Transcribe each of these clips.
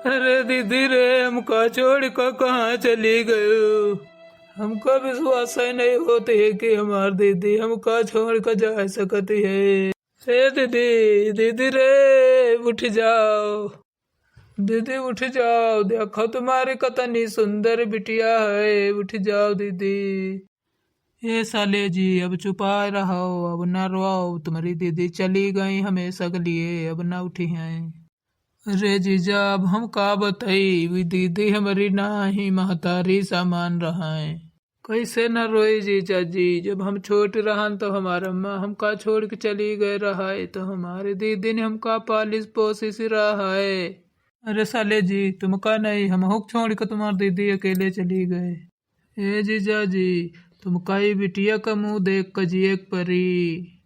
अरे दीदी रे, हमको छोड़ कर कहाँ चली गई? हमको विश्वास ही नहीं होती है कि हमारी दीदी हमको छोड़ कर जा सकती है। हे दीदी, दीदी रे उठ जाओ, दीदी उठ जाओ, देखो तुम्हारी कितनी सुंदर बिटिया है, उठ जाओ दीदी। ये साले जी अब चुपा रहो, अब ना रोओ, तुम्हारी दीदी चली गई हमेशा के लिए, अब ना उठी हैं। अरे जीजा, अब हम का बताई, वी दीदी हमारी ना ही महतारी सामान रहा है। कैसे न रोई जीजा जी, जब हम छोट रहन तो हमारा अम्मा हमका छोड़ के चली गए रहा है, तो हमारी दीदी ने हमका पालिश पोसिस रहा है। अरे साले जी, तुमका नहीं, हम हुक छोड़ के तुम्हारी दीदी अकेले चली गए। ए जीजा जी, तुमका ही बिटिया का मुंह देख कर जिए परी।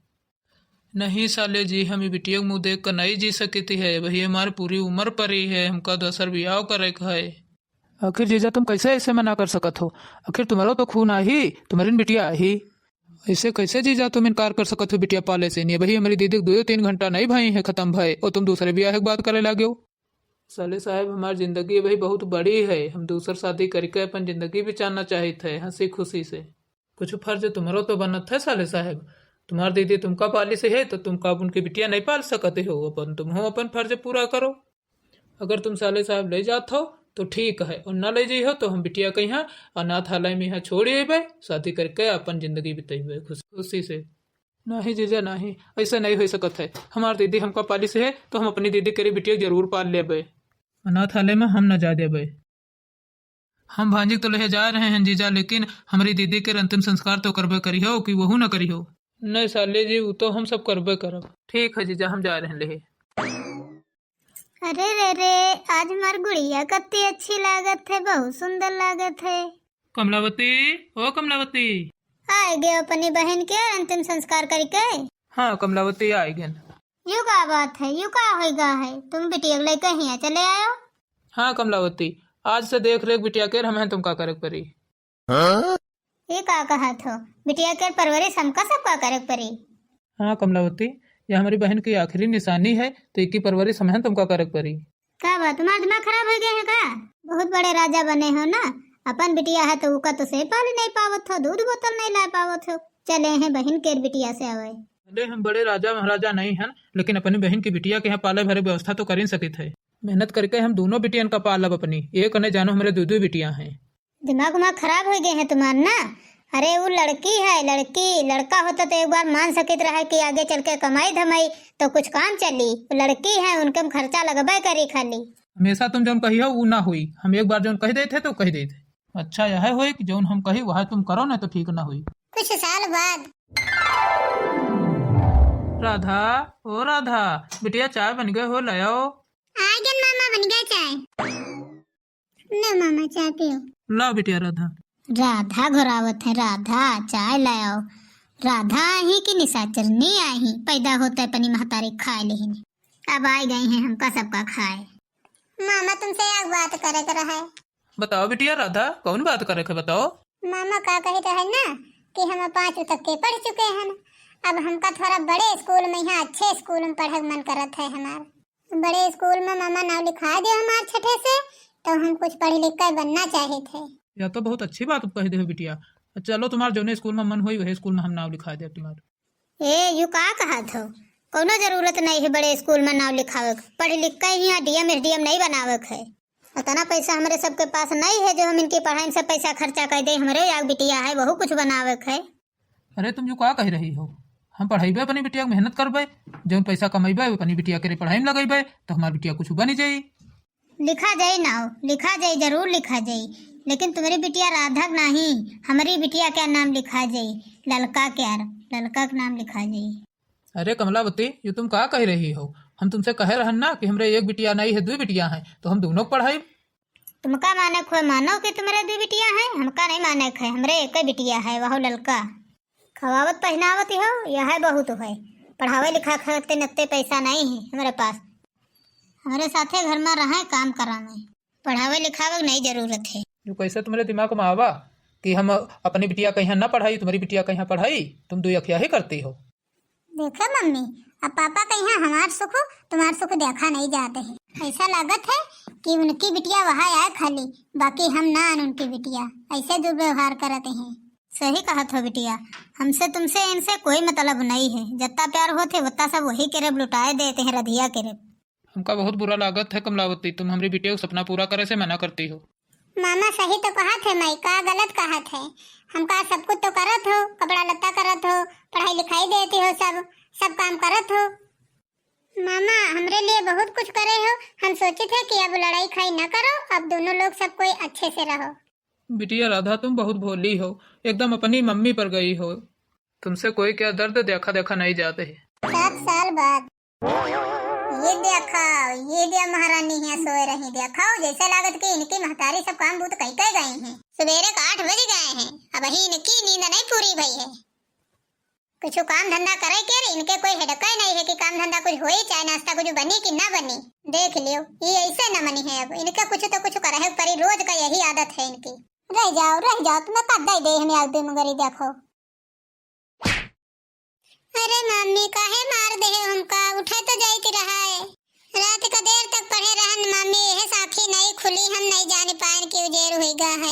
नहीं साले जी, हम ये बिटिया का मुंह देख कर नहीं जी सकती है, वही हमारी पूरी उम्र परी है, हमका दूसर ब्याह करे का है। आखिर जीजा तुम कैसे ऐसे मना कर सकत हो? आखिर तुम्हारा तो खून आई, तुम्हारी बिटिया आई, ऐसे कैसे जीजा तुम इनकार कर सकत हो बिटिया पाले से? नहीं भाई, हमारी दीदी 2-3 घंटा नहीं भाई है खत्म भाई, और तुम दूसरे ब्याह की बात करे लगे हो। साले साहब, हमारी जिंदगी भाई बहुत बड़ी है, हम दूसर शादी करके अपन जिंदगी बिचाना चाहते हैं हंसी खुशी से। कुछ फर्ज तुम्हारा तो बनत है साले साहब, तुम्हारी दीदी तुमका पाली से है तो तुमका अब उनकी बिटिया नहीं पाल सकते हो, अपन तुम हो अपन फर्ज पूरा करो। अगर तुम साले साहब ले जात हो तो ठीक है, और ना ले जाइए तो हम बिटिया के यहाँ अनाथालय में यहाँ छोड़ अबे, शादी करके अपन जिंदगी बितेबे खुशी से। नहीं जीजा नहीं, ऐसा नहीं हो सकत है, हमारी दीदी हमका पाली से है तो हम अपनी दीदी के बिटिया जरूर पाल लेबे, अनाथालय में हम न जा देबे। हम भांजी तो ले जा रहे हैं जीजा, लेकिन हमारी दीदी के अंतिम संस्कार तो करबे करी हो कि वहू न करी हो। नहीं साले जी, वो तो हम सब करबे करब। ठीक है जीजा, हम जा रहे हैं ले। अरे रे रे, आज हमार गुड़िया कितनी अच्छी लागत है, बहुत सुंदर लागत है। कमलावती, ओ कमलावती। आए गए अपनी बहन के अंतिम संस्कार करके? हाँ कमलावती आए गए। यू का बात है, यू का होगा है, तुम बिटिया लेके यहाँ चले आयो? हाँ कमलावती, आज से देख रेख बिटिया के हम तुम का करे परी। ये का कहा थो, बिटिया के परवरिश हमका सबका करे परी। हाँ कमलावती, यह हमारी बहन की आखिरी निशानी है, तो एक की परवरिश हम तुमका करे परी। का बात, तुम्हारा दिमाग खराब हो गया है का? बहुत बड़े राजा बने हो ना, अपन बिटिया है तो उका तो से पाल नहीं पावत हो, दूध बोतल नहीं ला पावत हो, चले हैं बहन के बिटिया से आवे। अरे हम बड़े राजा महाराजा नहीं हैं, लेकिन अपनी बहन की बिटिया के यहाँ पाले भरे व्यवस्था तो कर ही सके थे। मेहनत करके हम दोनों बिटियन का पालब अपनी, एक ने जानो हमारे दो बिटिया हैं। दिमाग उमाग खराब हो गए हैं तुम्हारा ना? अरे वो लड़की है, लड़की लड़का होता तो एक बार मान सकित रहा कि आगे चल के कमाई धमाई तो कुछ काम चली, वो लड़की है, उनके हम खर्चा लगबे करी खाली। हमेशा तुम जौन कही हो वो ना हुई, हम एक बार जौन कह देते तो कह देते। अच्छा यह हो कि जौन हम कही वह तुम करो ना तो ठीक ना हुई। कुछ साल बाद। राधा, ओ राधा, बिटिया चाय बन गए हो, ले आओ। आ गया मामा, बन गया चाय। ले मामा चाय पियो। लाओ बिटिया राधा। राधा घोरावत है, राधा चाय लाओ। राधा ही की निशाचरनी आई, पैदा होता है अपनी महतारी खाए लेही, अब आ गई हैं हमका सबका खाए। मामा तुमसे एक बात करे कर है। बताओ बिटिया राधा, कौन बात करे के बताओ। मामा का कही रहे ना कि हम 5 तक के पढ़ चुके हैं, अब हमका थोड़ा बड़े स्कूल में, यहाँ अच्छे स्कूल में पढ़े मन करत है हमार। बड़े स्कूल में मामा नाम लिखा दे हमार छठे से, तो हम कुछ पढ़ लिख कर बनना चाहे थे। यह तो बहुत अच्छी बात कह दे हो बिटिया, चलो तुम्हारे जो स्कूल में मन हुई वही स्कूल में हम नाम लिखा दे तुम्हारे। ए यू का कहा थो, कोनो जरूरत नहीं है बड़े स्कूल में नाम लिखावे, पढ़ लिख कर यहाँ डीएम एसडीएम नहीं बनावे है। उतना पैसा हमारे सबके पास नहीं है जो हम इनकी पढ़ाई से पैसा खर्चा कर दे, हमारे एक बिटिया है वह कुछ बनावे है। अरे तुम जो का कह रही हो, हम पढ़ाई अपनी बिटिया मेहनत करबे, जो पैसा कमेबे अपनी बिटिया के पढ़ाई में लगेबे तो हमारी बिटिया कुछ बनी जाये। लिखा जाये ना हो, लिखा जाये, जरूर लिखा जाये, लेकिन तुम्हारी बिटिया राधा नहीं, हमारी बिटिया क्या नाम लिखा जाये, ललका क्या, ललका का नाम लिखा जाये। अरे कमलावती, ये तुम का कह रही हो, हम तुमसे कहे रहन ना कि हमारे एक बिटिया नहीं है 2 बिटिया हैं, तो हम दोनों पढ़ाई। तुमका माने खोए मानो कि तुम्हारे 2 बिटिया हैं, हमका नहीं माने है, हमारे एक बिटिया है वह ललका। खवावत पहनावत हो यह है बहुत है, पढ़ावे लिखा करते नत्ते पैसा नहीं है हमारे पास, हमारे साथे घर में रहे काम करावे, पढ़ावे लिखावे नहीं जरूरत है। जो कैसे तुम्हारे दिमाग में आवा कि हम अपनी बिटिया का यहाँ ना पढ़ाई, तुम्हारी बिटिया का यहाँ पढ़ाई, तुम 2 अखिया ही करती हो। देखो मम्मी, अब पापा का यहाँ हमार सुख तुम्हार सुख देखा नहीं जाते है, ऐसा लागत है कि उनकी बिटिया वहाँ आए खाली, बाकी हम ना आन उनकी बिटिया। ऐसे दुर्व्यवहार करते हैं। सही कहा था बिटिया, हमसे तुमसे इनसे कोई मतलब नहीं है। जितना प्यार होते उतना सब वही केरेब लुटाए देते हैं, रधिया केरेब। हमका बहुत बुरा लागत है कमलावती, तुम हमारी बिटिया को सपना पूरा करे से मना करती हो। मामा सही तो कहा थे, मैं का गलत कहा थे। हमका सब कुछ तो करत हो, कपड़ा लत्ता करत हो, पढ़ाई लिखाई देती हो, सब काम करत हो। मामा हमरे लिए बहुत कुछ करे हो। हम सोचे थे कि अब लड़ाई खाई न करो, अब दोनों लोग सब कोई अच्छे से रहो। बिटिया राधा तुम बहुत भोली हो, एकदम अपनी मम्मी पर गई हो। तुमसे कोई क्या दर्द देखा देखा नहीं जाते है। 7 साल बाद ये दिया महारानी यहाँ सोए रही। देखाओ जैसे लागत कि इनकी महतारी सब काम बूत कई कई गई हैं। सवेरे का 8 बज गए हैं, अब ही इनकी नींद नहीं पूरी भई है। कुछ काम धंधा करे के इनके कोई हेडका नहीं है कि काम धंधा कुछ होई, चाहे नाश्ता कुछ बनी कि ना बनी। देख लियो ये ऐसे न मनी है। अब इनका कुछ तो कुछ करे परी, रोज का यही आदत है इनकी। रह जाओ तुम्हें कद दे हमें आग मगरी। देखो अरे मम्मी काहे मार दे हमका, उठे तो जाई के रहा है। रात का देर तक पढ़े रहन मम्मी, यह साखी नहीं खुली, हम नहीं जाने पाए कि उजेर होइगा है।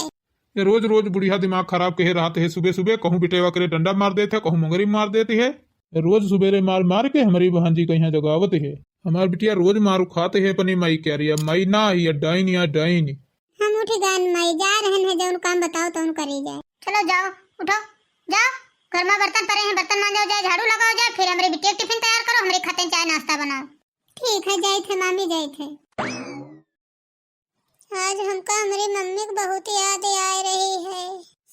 ये रोज रोज बुढ़िया दिमाग खराब कहे रहते है। सुबह सुबह कहूँ बिटेवा करे डंडा मार देते, कहूँ मंगरी मार देती है। रोज सुबेरे मार मार के हमारी बहन जी कहीं जगावत है। हमारी बिटिया रोज मारू खाते है अपनी माई कह रही है। माई ना ही डाइन या डाइन। हम उठ गए माई, जा रहे हैं, जो काम बताओ तो हम करी जाए। चलो जाओ, उठो जाओ, घर में बर्तन पड़े हैं, बर्तन मांजो जाए, झाड़ू लगाओ जाए, फिर हमारी बिटिया टिफिन तैयार करो, हमारे खाते चाय नाश्ता बनाओ। ठीक है जाए थे मामी, जाए थे। आज हमका हमारी मम्मी को बहुत याद आ रही है।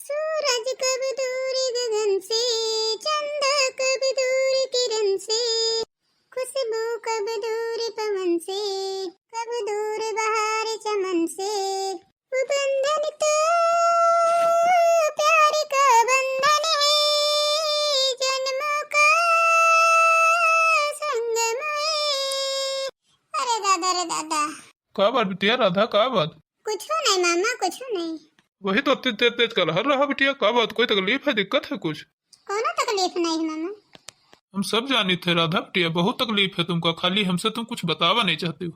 सूरज कब दूर गगन से, चंदा कब दूर किरण से, खुशबू कब दूर पवन से, कब दूर बहार चमन से। वो बंधन तो प्यार का बंधन है, जन्मों का संगम है। अरे दादा का बात बिटिया राधा, का बात? कुछ नहीं मामा, कुछ नहीं। वही तो तेज तेज तेज कर हर रहा बिटिया। का बात, कोई तकलीफ है, दिक्कत है कुछ? कोनो तकलीफ नहीं मामा। हम सब जानी थे राधा बिटिया, बहुत तकलीफ है तुमको, खाली हमसे तुम कुछ बतावा नहीं चाहती हो।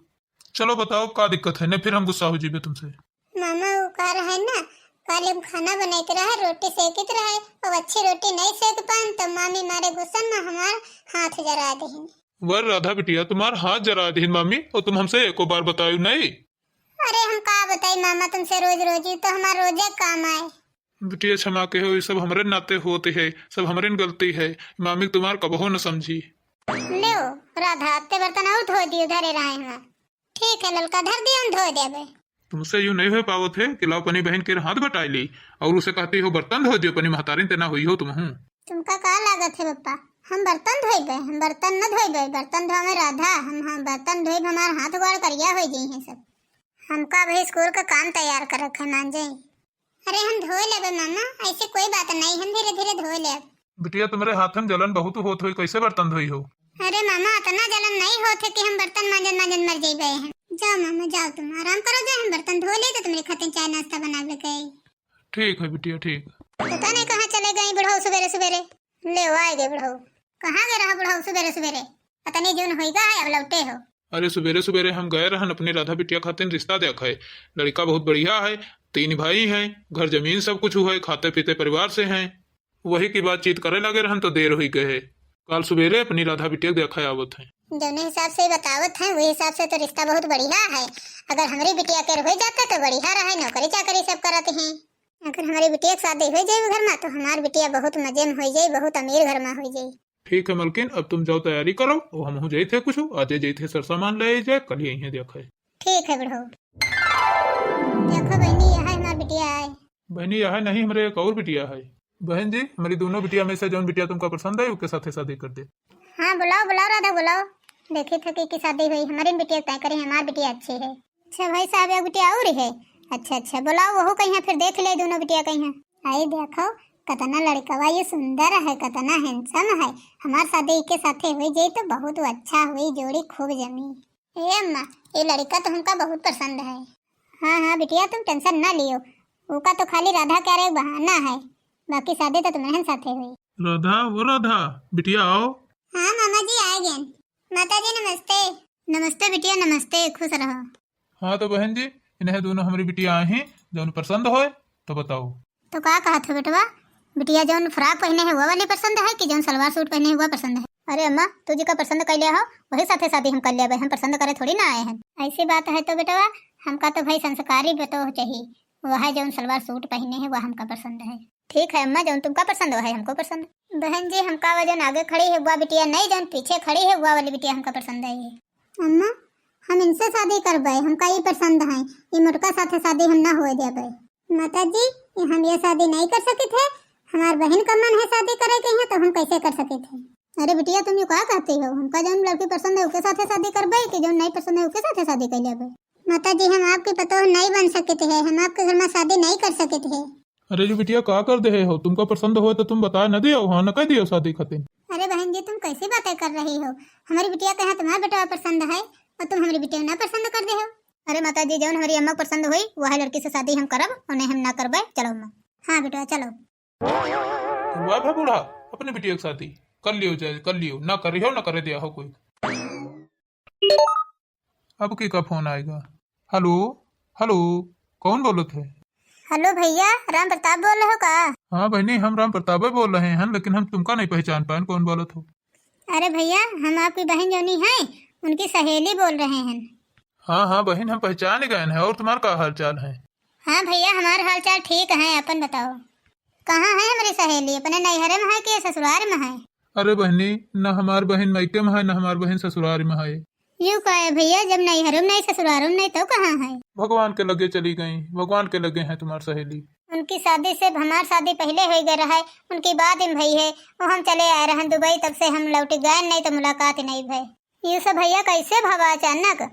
चलो बताओ का दिक्कत है, नहीं फिर हम गुस्सा हो जीबे तुमसे। मामा वो कह रहा है ना, काले खाना बनाते रहे, रोटी सेकत रहे, और अच्छी रोटी नहीं सेक पान तो मामी मारे गुस्सा में हमार हाथ जरा दे। वर राधा बिटिया तुम्हार हाथ जरा दी मामी, और तुम हमसे एको बार बतायु नहीं। अरे हम का बताई मामा तुमसे, रोज रोज तो हमारा रोजे काम आए। बिटिया क्षमा के हो, ये सब हमारे नाते होते है, सब हमारे गलती है। मामी तुम्हार कबहो न समझी। ले राधा ते बर्तन और धो दियो, धरे रहे हैं। ठीक है ललका, धर दियो, हम धो देबे। तुमसे यूं नहीं हो पावो थे कि लाओ अपनी बहन के हाथ बटाई ली और उसे कहती हो बर्तन धो दियो, अपनी महतारी तेना हुई हो तुम। तुमका का लागत है पप्पा, हम बर्तन धोइबे? हम बर्तन न धोइबे, बर्तन धोवे राधा। हम बर्तन धोइब, हमार हाथ गोड़ करिया हो जाई है सब। हमका भाई स्कूल का काम तैयार कर रखा, मान जाई। अरे हम धो लेबे मामा, ऐसे कोई बात नहीं, हम धीरे धीरे धो लेब। बिटिया तुम्हारे हाथ में जलन बहुत होत हुई, कैसे बर्तन धोई हो? अरे मामा इतना जलन नहीं होते कि हम बर्तन मांजन मांजन मर जाइबे हैं। जाओ मामा जाओ, तुम आराम करो, जाओ हम बर्तन धो ले तो तुम्हारे खातिर चाय नाश्ता बना ले गए। ठीक है बिटिया ठीक। पता नहीं कहाँ चले गई बुढ़ऊ सवेरे सवेरे। ले आए गए बुढ़ऊ, कहाँ गए रहा बुढ़ऊ सवेरे सवेरे? पता नहीं जून होइगा है, अब लौटे हो। अरे सवेरे सवेरे हम गए रहन अपनी राधा बिटिया खातिर रिश्ता देखा है। लड़का बहुत बढ़िया है, 3 भाई हैं, घर जमीन सब कुछ हुआ है, खाते पीते परिवार से हैं। वही की बातचीत करे लगे रहन तो देर हुई गए। कल सवेरे अपनी राधा बिटिया देखा आवत है। दोनों हिसाब से बतावत हैं, वही हिसाब से तो रिश्ता बहुत बढ़िया है। अगर हमारी बिटिया के हो जाता तो बढ़िया रहा, नौकरी चाकरी सब करते हैं। अगर हमारी बिटिया की शादी हो जाए घर में तो हमारी बिटिया बहुत मजे में हो जाए, बहुत अमीर घर में हो जाए। ठीक है मलकिन, अब तुम जाओ तैयारी करो, और हम हो जाए थे कुछ आज जाए थे सर सामान ले जाए, कल यही देखा है। ठीक है बुढ़ऊ। देखो बहनी यहाँ हमारी बिटिया है। बहनी यह नहीं, हमारे एक और बिटिया है। बहन जी हमारी दोनों बिटिया में से जो बिटिया तुमको पसंद है उसके साथ शादी कर दे। हाँ बुलाओ बुलाओ राधा बुलाओ। देखी थकी की शादी हुई, हमारी बिटिया तय करी, हमारी बिटिया अच्छी है। अच्छा भाई साहब एक बिटिया और है। अच्छा बुलाओ, वह कहीं फिर देख ले दोनों बिटिया कहीं। आई देखो कतना लड़का ये सुंदर है, कतना हैंडसम है। हमार शादी के साथे हुई जाए तो बहुत अच्छा हुई, जोड़ी खूब जमी। ए अम्मा ये लड़का तो हमका बहुत पसंद है। हाँ बिटिया तुम टेंशन ना लियो, उसका तो खाली राधा क्या रे बहाना है, बाकी शादी तो तुम्हारे साथे हुई। राधा वो राधा बिटिया आओ। हाँ मामा जी आए गए। माता जी नमस्ते। नमस्ते बिटिया नमस्ते, खुश रहो। हाँ तो बहन जी, इन्हें दोनों हमारी बिटिया आई हैं, जौन पसंद होए तो बताओ। तो का कहत हो बेटवा, बिटिया जौन फ्रॉक पहने है वो वाली पसंद है कि जौन सलवार सूट पहने है वो पसंद है? अरे अम्मा, तू जी का पसंद कर लिया हो वही साथे शादी हम कर लिया भाई, हम पसंद करे थोड़ी ना आए हैं। ऐसी बात है तो बेटवा, हमका तो भाई संस्कारी बेटो चाहिए, वह जौन सलवार सूट पहने है वह हमका पसंद है। ठीक है अम्मा, जौन तुमका पसंद है हमको पसंद। बहन जी, हमका वह जौन आगे खड़ी है वह बिटिया नहीं, जौन पीछे खड़ी है वह वाली बिटिया हमका पसंद है। अम्मा, हम इनसे शादी करबे, हमका ये पसंद है, ये मोटका साथे शादी हम ना होए देबे। माता जी, हम ये शादी नहीं कर सके थे, हमार बहन का मन है शादी करे के है तो हम कैसे कर सके थे। अरे बिटिया, तुम ये क्या कहती हो, हमका जौन लड़की पसंद है उसके साथे शादी करबे कि जौन नहीं पसंद है उसके साथे शादी कर लेबे? माता जी, हम आपके पतो नहीं बन सके थे, हम आपके घर में शादी नहीं कर सके थे। अरे जो बिटिया का कर दे हो, तुमको पसंद हो तो तुम बता न दियो, हाँ न कह दियो शादी खातिर। अरे बहन जी, तुम कैसी बातें कर रही हो, हमारी बिटिया के यहाँ तुम्हारा बेटा पसंद है और तुम हमारी बिटिया ना पसंद कर दे हो। अरे माता जी, जौन हमारी अम्मा पसंद हुई वह लड़की से शादी हम करब और नहीं हम ना करबे। चलो अम्मा। हाँ बेटा चलो। वाह भाई बूढ़ा, अपनी बिटिया की शादी कर लियो, जाए कर लियो, ना करी हो ना करे दिया हो कोई। अब की का फोन आएगा? हेलो हेलो, कौन बोलो थे? हेलो भैया, राम प्रताप बोल रहे हो का? हाँ बहनी, हम राम प्रताप बोल रहे हैं, लेकिन हम तुमका नहीं पहचान पाए, कौन बोलो हो? अरे भैया, हम आपकी बहन जोनी है उनकी सहेली बोल रहे हैं। हाँ हाँ बहन, हम पहचान गए हैं। और तुम्हारा क्या हाल चाल है? हाँ भैया, हमारे हाल चाल ठीक है, अपन बताओ कहाँ है हमारी सहेली, अपने नैहरे में है कि ससुराल में है? अरे बहनी, न हमार बहन मैके में है न हमार बहन ससुराल में है। यूँ कहे भैया, जब नैहरों में नहीं ससुरालों में नहीं तो कहाँ है? भगवान के लगे चली गई, भगवान के लगे हैं तुम्हारी सहेली। उनकी शादी से हमारी शादी पहले हो गई रहा है, उनकी बाद में भई है, वो हम चले आए रहे दुबई, तब से हम लौट गए नहीं तो मुलाकात नहीं भई। ये सब भैया कैसे भवा अचानक?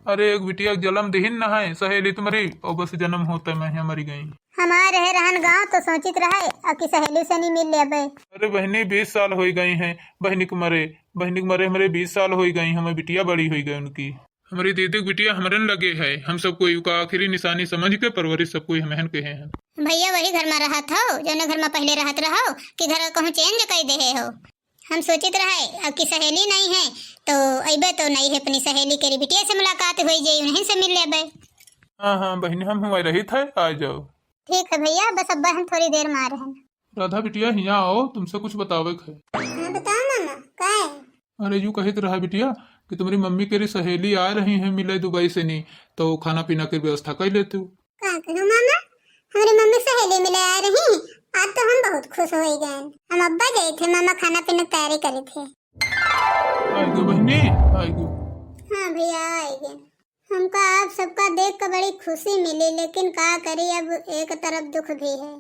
अरे एक बिटिया जन्म दिहिन न है सहेली तुम्हारी, और बस जन्म होते मैं यहाँ मरी गई। हमारे रहे रहन गाँव तो सोचित रहे आपकी सहेली से नहीं मिल ले। अरे बहनी 20 साल हो गई हैं बहनी के मरे हमारे 20 साल हो गई, हमें बिटिया बड़ी हो गई उनकी। हमारी दीदी की बिटिया हमारे लगे है, हम सबको का आखिरी निशानी समझ के परवरिश सबको हमें कहे हैं। भैया वही घर में रहा था जो घर में पहले रहत रहो कि घर कहूँ चेंज कर दे हो? हम सोचित रहे आपकी सहेली नहीं है तो अबे तो नहीं है, अपनी सहेली के बिटिया से मुलाकात हो जाये, उन्हीं से मिल लेबे। हाँ हाँ बहनी, हम हमारे रही थे, आ जाओ। ठीक है भैया, बस अब हम थोड़ी देर में आ रहे हैं। राधा बिटिया यहाँ आओ, तुमसे कुछ बतावे है। हाँ बताओ मामा, क्या है? अरे यूँ कहित रहा बिटिया कि तुम्हारी मम्मी के सहेली आ रही है मिले दुबई से, नहीं तो खाना पीना की व्यवस्था कर लेते हो। क्या करो मामा, हमारी मम्मी सहेली मिले आ रही है, आज तो हम बहुत खुश हो गए। हम अब्बा गए थे, मामा खाना पीना तैयारी करे थे। आएगो बहनी आएगो। हाँ भैया आएंगे। हमका आप सबका देख कर बड़ी खुशी मिली, लेकिन क्या करी, अब एक तरफ दुख भी है।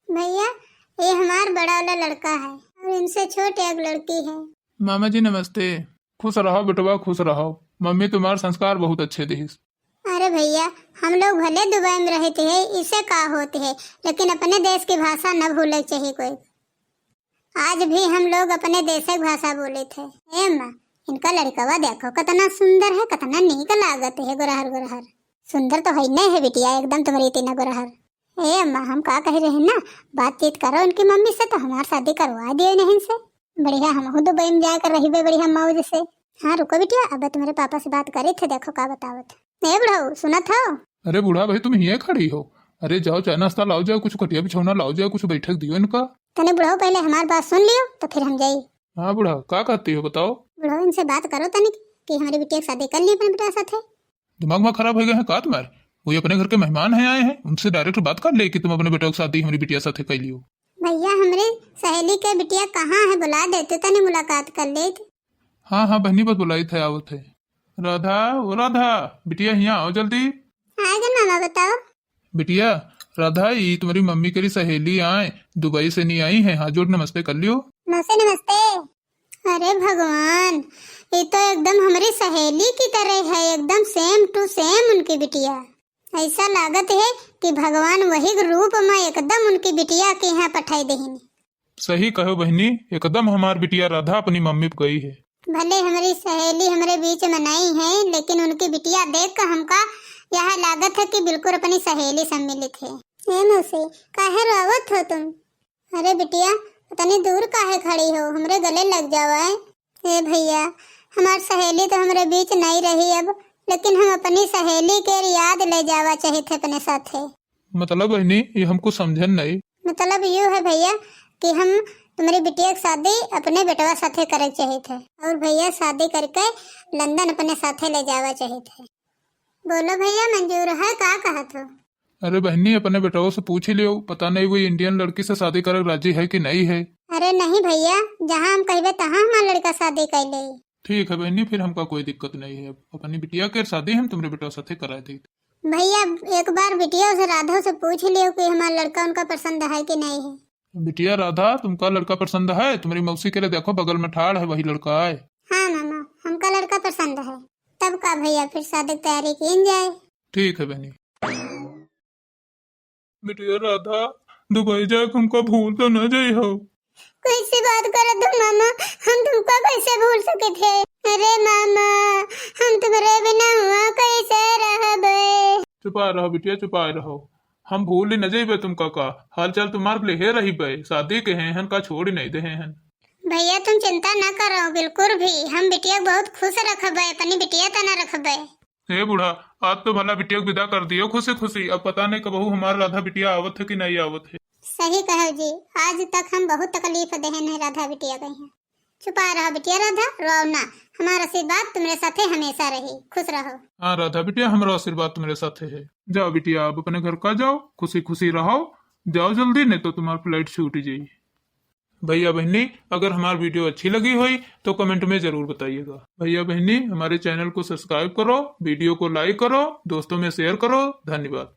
भैया ये हमार बड़ा वाला लड़का है और इनसे छोटे एक लड़की है। मामा जी नमस्ते। खुश रहो बेटवा, खुश रहो। मम्मी तुम्हारे संस्कार बहुत अच्छे थे। अरे भैया, हम लोग भले दुबई में रहते हैं, इससे का होते है, लेकिन अपने देश की भाषा न भूले चाहिए कोई। आज भी हम लोग अपने देश की भाषा बोले थे। ए माँ, इनका लड़का देखो कितना सुंदर है, कितना नीक लागत है, गोरहर गोरहर। सुंदर तो है नहीं है बिटिया, एकदम तुम्हारी इतना गोरहर। ए अम्मा, हम का कह रहे हैं ना, बातचीत करो उनकी मम्मी से तो हमारी शादी करवा दिए नहीं से। बढ़िया हम दुबई में जाकर रही बढ़िया मौज से। हाँ रुको बिटिया, अब तुम्हारे पापा से बात करे थे, देखो का बतावत। नहीं बुढ़ाऊ सुना था? अरे बूढ़ा भाई तुम यहाँ खड़ी हो, अरे जाओ चाय नाश्ता लाओ, जाओ कुछ कटिया बिछौना लाओ, जाओ कुछ बैठक दियो इनका। तने बुढ़ाऊ पहले हमारी बात सुन लियो तो फिर हम जाइए। हाँ बूढ़ा, क्या कहती हो बताओ? बुढ़ाऊ इनसे बात करो तनिक कि हमारी बिटिया की शादी कर ली अपने बेटा साथे। दिमाग में खराब हो गए हैं का तुम्हारे? वही अपने घर के मेहमान हैं आए हैं, उनसे डायरेक्ट बात कर ले कि तुम अपने बेटा की शादी हमारी बिटिया साथे कर लियो। भैया हमारे सहेली के बिटिया कहाँ है, बुला देते तने मुलाकात कर ले। हाँ हाँ बहनी बस बुलाई थे, आवत है। राधा, ओ राधा बिटिया यहाँ आओ जल्दी। आएगा मामा, बताओ। बिटिया राधा, ये तुम्हारी मम्मी के सहेली आए दुबई से नहीं आई है, हाथ जोड़ नमस्ते कर लियो। नमस्ते नमस्ते। अरे भगवान, ये तो एकदम हमारी सहेली की तरह है, एकदम सेम टू सेम उनकी बिटिया। ऐसा लागत है कि भगवान वही रूप में एकदम उनकी बिटिया के यहाँ पठाई देहिन। सही कहो बहनी, एकदम हमारी बिटिया राधा अपनी मम्मी पे गई है। भले हमारी सहेली हमारे बीच में नहीं है, लेकिन उनकी बिटिया देख कर हमका यह लागत है कि बिल्कुल अपनी सहेली सम्मिलित है। मौसी, काहे रोवत हो तुम? अरे बिटिया, तनी दूर काहे खड़ी हो, हमरे गले लग जावा है। ए भैया, हमारी सहेली तो हमारे बीच नहीं रही, अब लेकिन हम अपनी सहेली के याद ले जावा चाहिए थे अपने साथे। मतलब बहनी ये हमको समझन नहीं। मतलब यूँ है भैया कि हम तुम्हारी बिटिया की शादी अपने बेटवा साथे करे चाहिए थे और भैया शादी करके लंदन अपने साथे ले जावा चाहिए थे। बोलो भैया मंजूर है का कहा तो? अरे बहनी अपने बेटाओं से पूछ ही लियो, पता नहीं वो इंडियन लड़की से शादी करे राजी है कि नहीं है। अरे नहीं भैया, जहाँ हम कहबे तहाँ हमारा लड़का शादी कर ले। ठीक है बहनी, फिर हमका कोई दिक्कत नहीं है। अपनी बिटिया के शादी हम तुम्हारे बेटा साथे करा दी। भैया एक बार बिटिया से राधा से पूछ लियो कि हमारा लड़का उनका पसंद है कि नहीं है। बिटिया राधा तुमका लड़का पसंद है? तुम्हारी मौसी के लिए देखो बगल में ठाड़ है, वही लड़का है। हाँ मामा, हमका लड़का पसंद है। तब का भैया फिर शादी की तैयारी की जाए। ठीक है बहनी। बिटिया राधा दुबई जाए हमको भूल तो न जाई हो। कैसी बात कर दो मामा, हम तुमको कैसे भूल सके थे? अरे मामा हम तुम्हारे बिना हुआ कैसे रहबे? चुपा रहो बिटिया, चुपा रहो। हम भूल ही न जाइबे तुमका का हाल चाल तुम्हारे लिए रही बे। शादी के हैं हन का छोड़ ही नहीं दे हैं। भैया तुम चिंता न करो बिल्कुल भी, हम बिटिया बहुत खुश रखबे, अपनी बिटिया तना रखबे। हे बूढ़ा, आज तो भला बिटिया को विदा कर दियो खुशी खुशी। अब पता नहीं कबहू हमारा राधा बिटिया आवत है कि नहीं आवत है। सही कहो जी, आज तक हम बहुत तकलीफ देहन है राधा बिटिया कहीं। छुपा रहो बिटिया राधा, रो ना। हमारा आशीर्वाद तुम्हारे साथे हमेशा रही, खुश रहो। हाँ राधा बिटिया, हमारा आशीर्वाद तुम्हारे साथ है। जाओ बिटिया अब अपने घर का जाओ, खुशी खुशी रहो। जाओ जल्दी, नहीं तो तुम्हारी फ्लाइट छूट जाएगी। भैया बहनी अगर हमारी वीडियो अच्छी लगी हुई तो कमेंट में जरूर बताइएगा। भैया बहनी हमारे चैनल को सब्सक्राइब करो, वीडियो को लाइक करो, दोस्तों में शेयर करो। धन्यवाद।